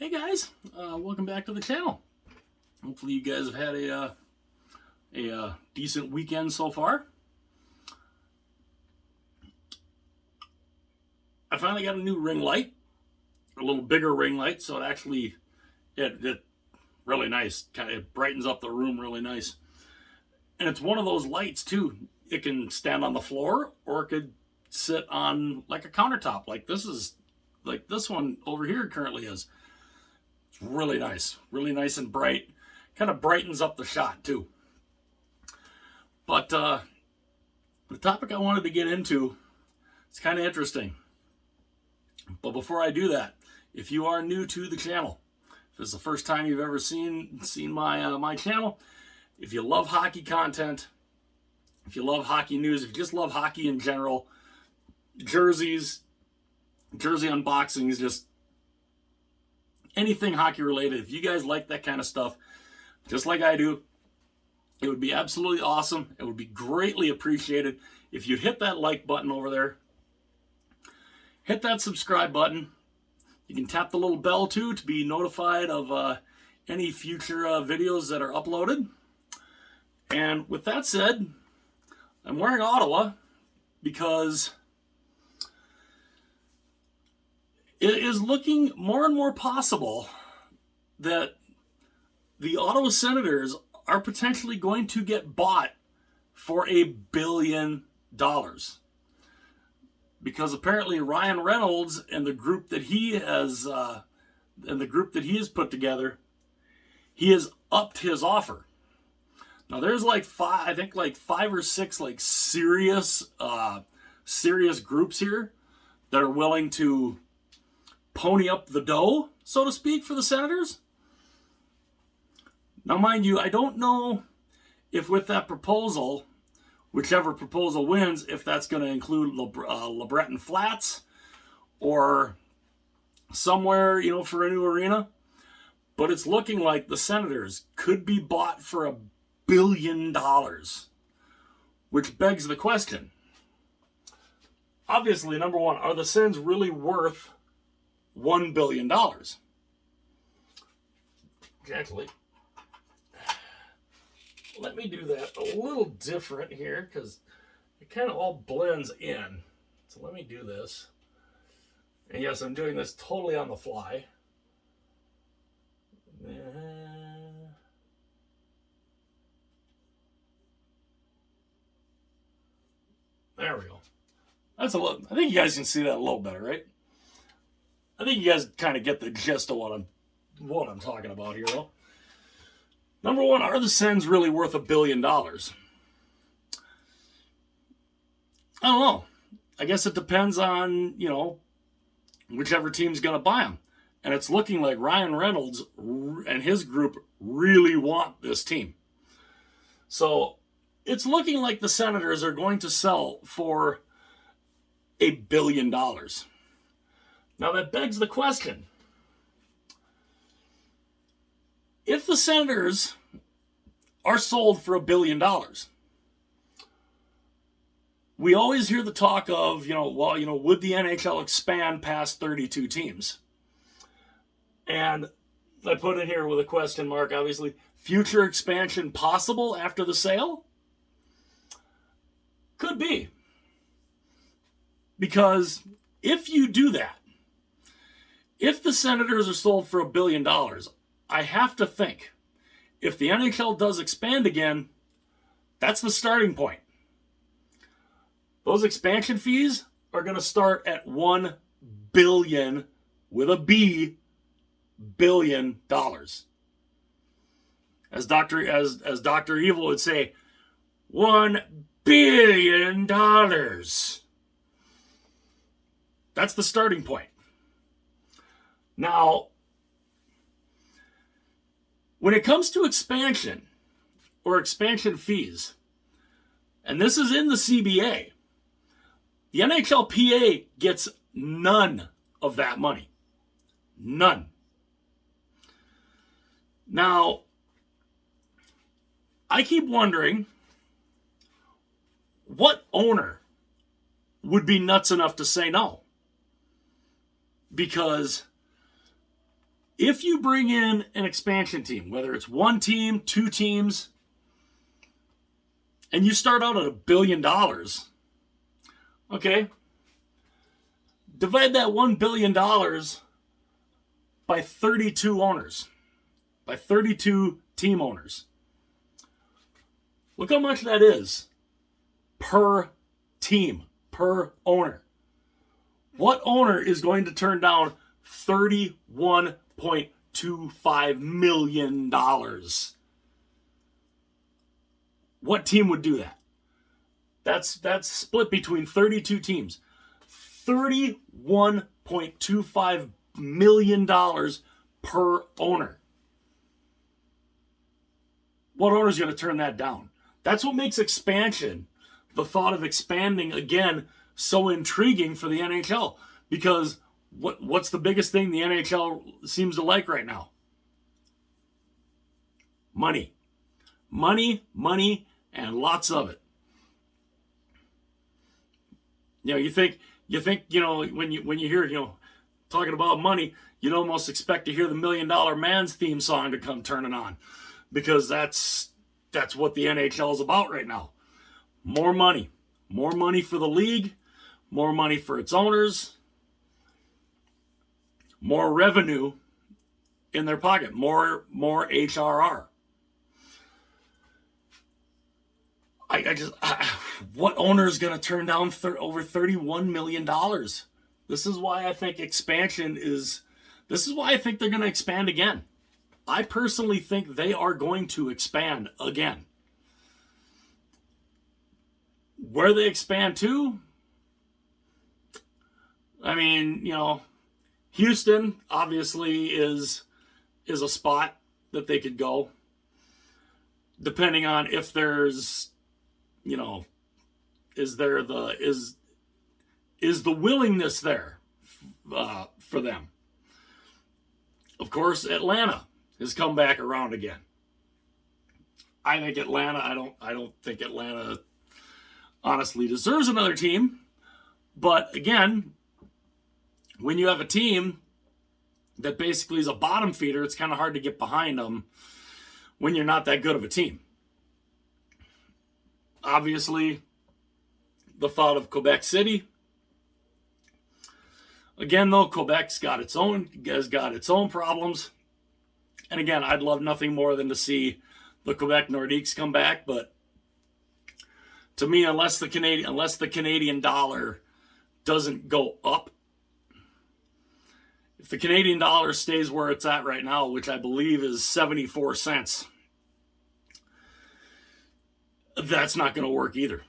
Hey guys, welcome back to the channel. Hopefully you guys have had a decent weekend so far. I finally got a new ring light, a little bigger ring light, so it actually it really nice. Kind of brightens up the room really nice. And it's one of those lights too. It can stand on the floor or it could sit on like a countertop, like this one over here currently is. It's really nice and bright. Kind of brightens up the shot too. But the topic I wanted to get into, it's kind of interesting. But before I do that, if you are new to the channel, if this is the first time you've ever seen my channel, if you love hockey content, if you love hockey news, if you just love hockey in general, jerseys, jersey unboxings, just anything hockey related, if you guys like that kind of stuff, just like I do, it would be absolutely awesome. It would be greatly appreciated if you'd hit that like button over there. Hit that subscribe button. You can tap the little bell too to be notified of any future videos that are uploaded. And with that said, I'm wearing Ottawa because it is looking more and more possible that the Ottawa Senators are potentially going to get bought for $1 billion. Because apparently Ryan Reynolds and the group that he has put together, he has upped his offer. Now there's like five or six like serious groups here that are willing to pony up the dough, so to speak, for the Senators. Now, mind you, I don't know if with that proposal, whichever proposal wins, if that's going to include LeBreton Flats or somewhere, for a new arena. But it's looking like the Senators could be bought for $1 billion, which begs the question. Obviously, number one, are the Sens really worth $1 billion? Actually, let me do that a little different here because it kind of all blends in. So let me do this. And yes, I'm doing this totally on the fly. There we go. That's a little. I think you guys can see that a little better, right? I think you guys kind of get the gist of what I'm talking about here, though. Number one, are the Sens really worth $1 billion? I don't know. I guess it depends on, whichever team's going to buy them. And it's looking like Ryan Reynolds and his group really want this team. So it's looking like the Senators are going to sell for $1 billion. Now that begs the question. If the Senators are sold for $1 billion, we always hear the talk of, would the NHL expand past 32 teams? And I put it here with a question mark, obviously. Future expansion possible after the sale? Could be. Because if you do that, if the Senators are sold for $1 billion, I have to think, if the NHL does expand again, that's the starting point. Those expansion fees are going to start at $1 billion with a B, billion dollars. As Dr. Evil would say, $1 billion. That's the starting point. Now, when it comes to expansion or expansion fees, and this is in the CBA, the NHLPA gets none of that money. None. Now, I keep wondering what owner would be nuts enough to say no. Because If you bring in an expansion team, whether it's one team, two teams, and you start out at $1 billion, okay, divide that $1 billion by 32 owners, by 32 team owners. Look how much that is per team, per owner. What owner is going to turn down $31.25 million? What team would do that? That's split between 32 teams. $31.25 million per owner. What owner is going to turn that down? That's what makes expansion, the thought of expanding again, so intriguing for the NHL. Because what's the biggest thing the NHL seems to like right now? Money. Money, money, and lots of it. You think, when you hear, talking about money, you'd almost expect to hear the $1 Million Man's theme song to come turning on, because that's what the NHL is about right now. More money for the league, more money for its owners, more revenue in their pocket, more HRR. What owner is going to turn down over $31 million? This is why I think expansion is. This is why I think they're going to expand again. I personally think they are going to expand again. Where they expand to? I mean, Houston obviously is a spot that they could go, depending on if there's, is the willingness there for them. Of course, Atlanta has come back around again. I think Atlanta. I don't think Atlanta honestly deserves another team. But again, when you have a team that basically is a bottom feeder, it's kind of hard to get behind them when you're not that good of a team. Obviously, the thought of Quebec City. Again, though, Quebec's got its own problems. And again, I'd love nothing more than to see the Quebec Nordiques come back. But to me, unless the Canadian dollar doesn't go up, if the Canadian dollar stays where it's at right now, which I believe is 74 cents, that's not going to work either.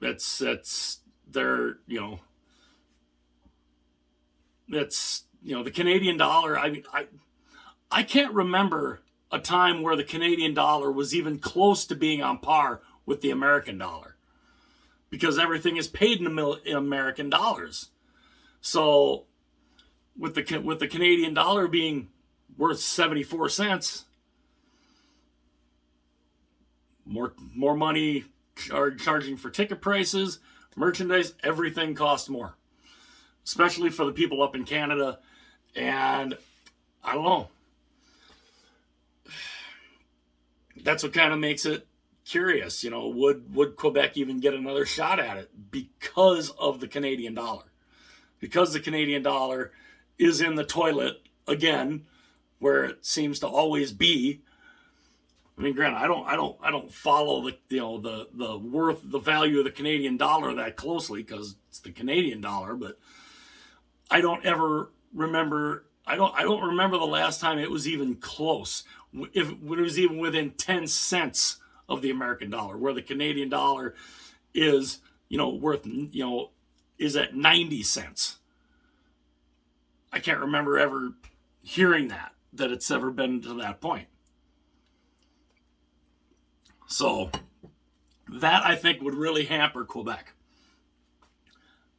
That's their, that's, the Canadian dollar. I mean, I can't remember a time where the Canadian dollar was even close to being on par with the American dollar, because everything is paid in American dollars. So with the Canadian dollar being worth 74 cents, more money charging for ticket prices, merchandise, everything costs more, especially for the people up in Canada. And I don't know. That's what kind of makes it curious. Would Quebec even get another shot at it because of the Canadian dollar? Because the Canadian dollar is in the toilet again, where it seems to always be. I mean, granted, I don't follow the value of the Canadian dollar that closely, because it's the Canadian dollar. But I don't remember the last time it was even close, when it was even within 10 cents of the American dollar, where the Canadian dollar is is at 90 cents. I can't remember ever hearing that it's ever been to that point. So that, I think, would really hamper Quebec.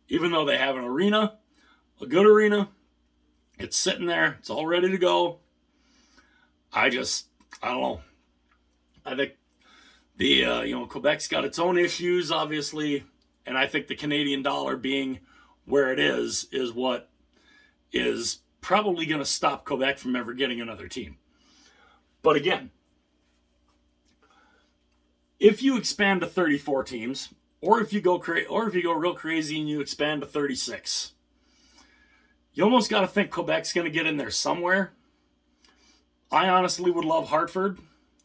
Even though they have an arena, a good arena, it's sitting there, it's all ready to go. I don't know. I think Quebec's got its own issues, obviously, and I think the Canadian dollar being where it is what is probably going to stop Quebec from ever getting another team. But again, if you expand to 34 teams, or if you go real crazy and you expand to 36, you almost got to think Quebec's going to get in there somewhere. I honestly would love Hartford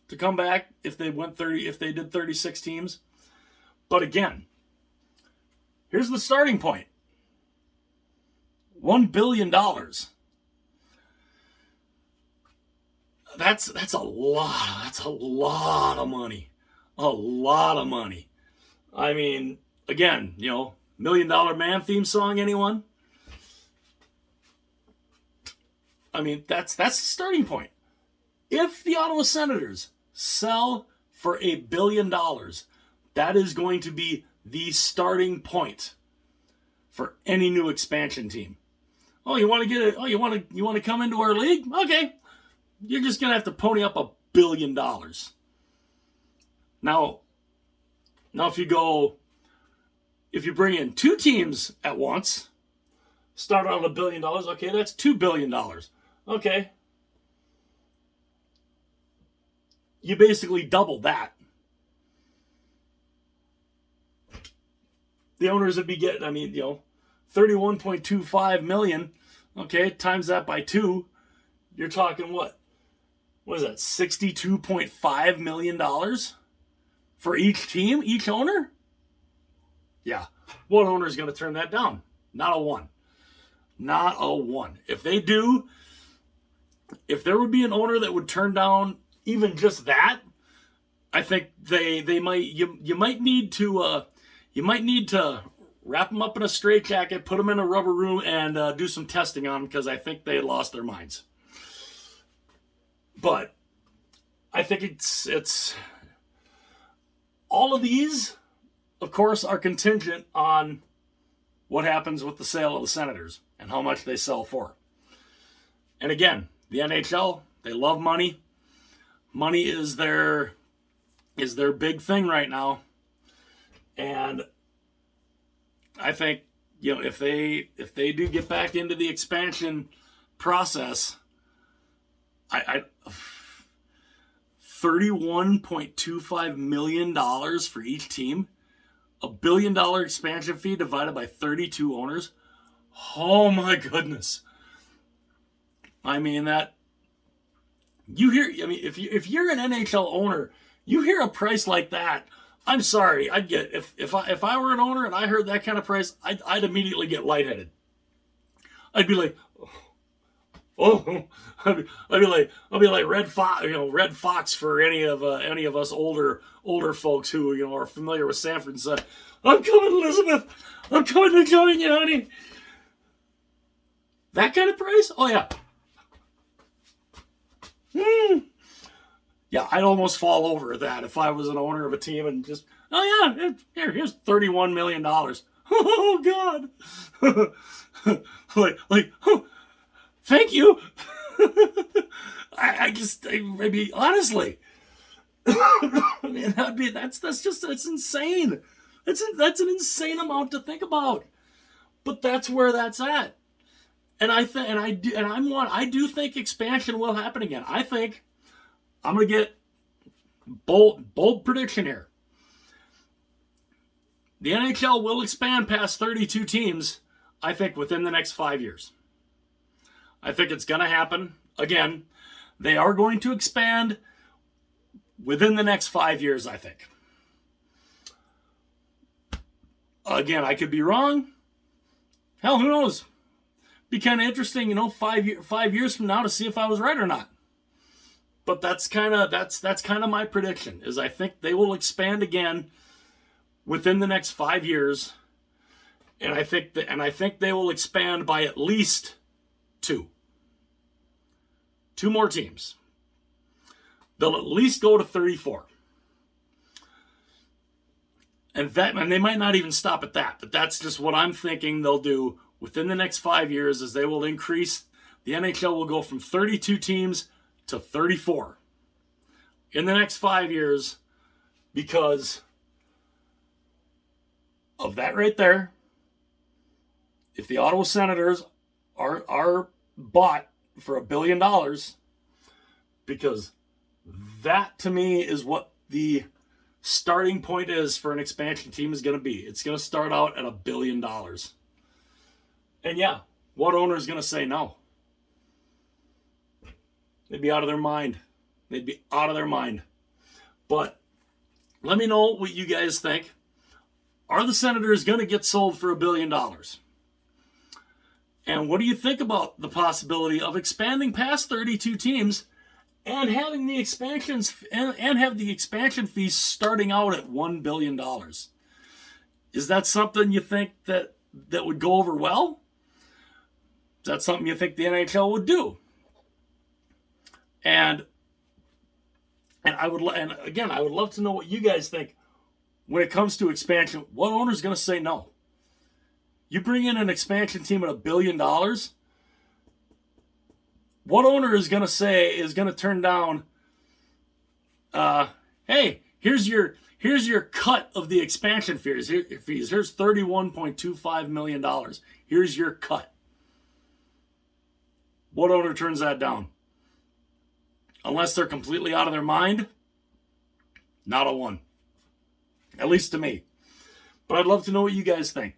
to come back if they did 36 teams. But again, here's the starting point. $1 billion. That's a lot of money. A lot of money. I mean, again, $1 Million Man theme song, anyone? I mean, that's the starting point. If the Ottawa Senators sell for $1 billion, that is going to be the starting point for any new expansion team. Oh, you want to get it? Oh, you want to come into our league? Okay, you're just gonna have to pony up $1 billion. Now, if you bring in 2 teams at once, start out at $1 billion. Okay, that's $2 billion. Okay, you basically double that. The owners would be getting, $31.25 million. Okay, times that by 2, you're talking what? What is that? $62.5 million for each team, each owner? Yeah, what owner is going to turn that down? Not a one. Not a one. If they do, if there would be an owner that would turn down even just that, I think they might. You might need to wrap them up in a straitjacket, put them in a rubber room, and do some testing on them, because I think they lost their minds. But I think it's all of these, of course, are contingent on what happens with the sale of the Senators and how much they sell for. And again, the NHL, they love money. Money is their big thing right now. And I think, if they do get back into the expansion process, I $31.25 million for each team, $1 billion expansion fee divided by 32 owners. Oh my goodness! I mean that. If you're an NHL owner, you hear a price like that. I'm sorry, I'd get if I were an owner and I heard that kind of price, I'd immediately get lightheaded. I'd be like, oh, I'd be like Red Fox for any of us older folks who are familiar with Sanford and Son. I'm coming, Elizabeth. I'm coming to join you, honey. That kind of price? Oh yeah. Yeah, I'd almost fall over at that if I was an owner of a team and just, oh yeah, here's $31 million. Oh God. like, oh, thank you. I mean, honestly, that's insane. That's an insane amount to think about. But that's where that's at. And I do think expansion will happen again. I think I'm going to get bold prediction here. The NHL will expand past 32 teams, I think, within the next 5 years. I think it's going to happen. Again, they are going to expand within the next 5 years, I think. Again, I could be wrong. Hell, who knows? Be kind of interesting, 5 years from now to see if I was right or not. But that's kind of my prediction. Is I think they will expand again within the next 5 years, and I think they will expand by at least 2 more teams. They'll at least go to 34. And they might not even stop at that, but that's just what I'm thinking they'll do within the next 5 years. Is they will increase, the NHL will go from 32 teams to 34 in the next 5 years because of that right there. If the Ottawa Senators are bought for $1 billion, because that to me is what the starting point is for an expansion team is going to be. It's going to start out at $1 billion. And yeah, what owner is going to say no? They'd be out of their mind. They'd be out of their mind. But let me know what you guys think. Are the Senators going to get sold for $1 billion? And what do you think about the possibility of expanding past 32 teams and having the expansions and have the expansion fees starting out at $1 billion? Is that something you think that would go over well? Is that something you think the NHL would do? And I would love to know what you guys think when it comes to expansion. What owner is going to say no? You bring in an expansion team at $1 billion. What owner is going to turn down? Hey, here's your cut of the expansion fees. Here's $31.25 million. Here's your cut. What owner turns that down? Unless they're completely out of their mind, not a one. At least to me. But I'd love to know what you guys think.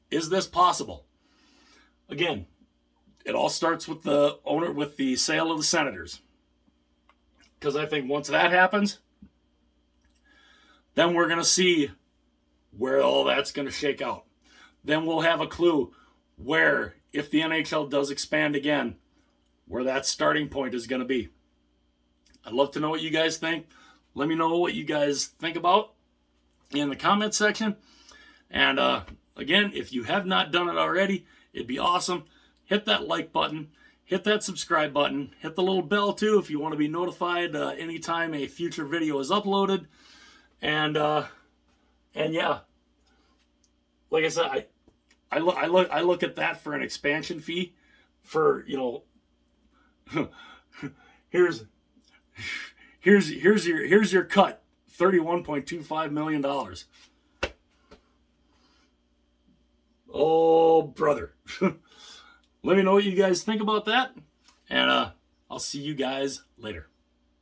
Is this possible? Again, it all starts with the owner, with the sale of the Senators. Because I think once that happens, then we're going to see where all that's going to shake out. Then we'll have a clue where, if the NHL does expand again, where that starting point is going to be. I'd love to know what you guys think. Let me know what you guys think about in the comment section. And again, if you have not done it already, it'd be awesome. Hit that like button. Hit that subscribe button. Hit the little bell too if you want to be notified anytime a future video is uploaded. And yeah, like I said, I look at that for an expansion fee for, here's your cut, $31.25 million. Oh, brother. Let me know what you guys think about that, and I'll see you guys later.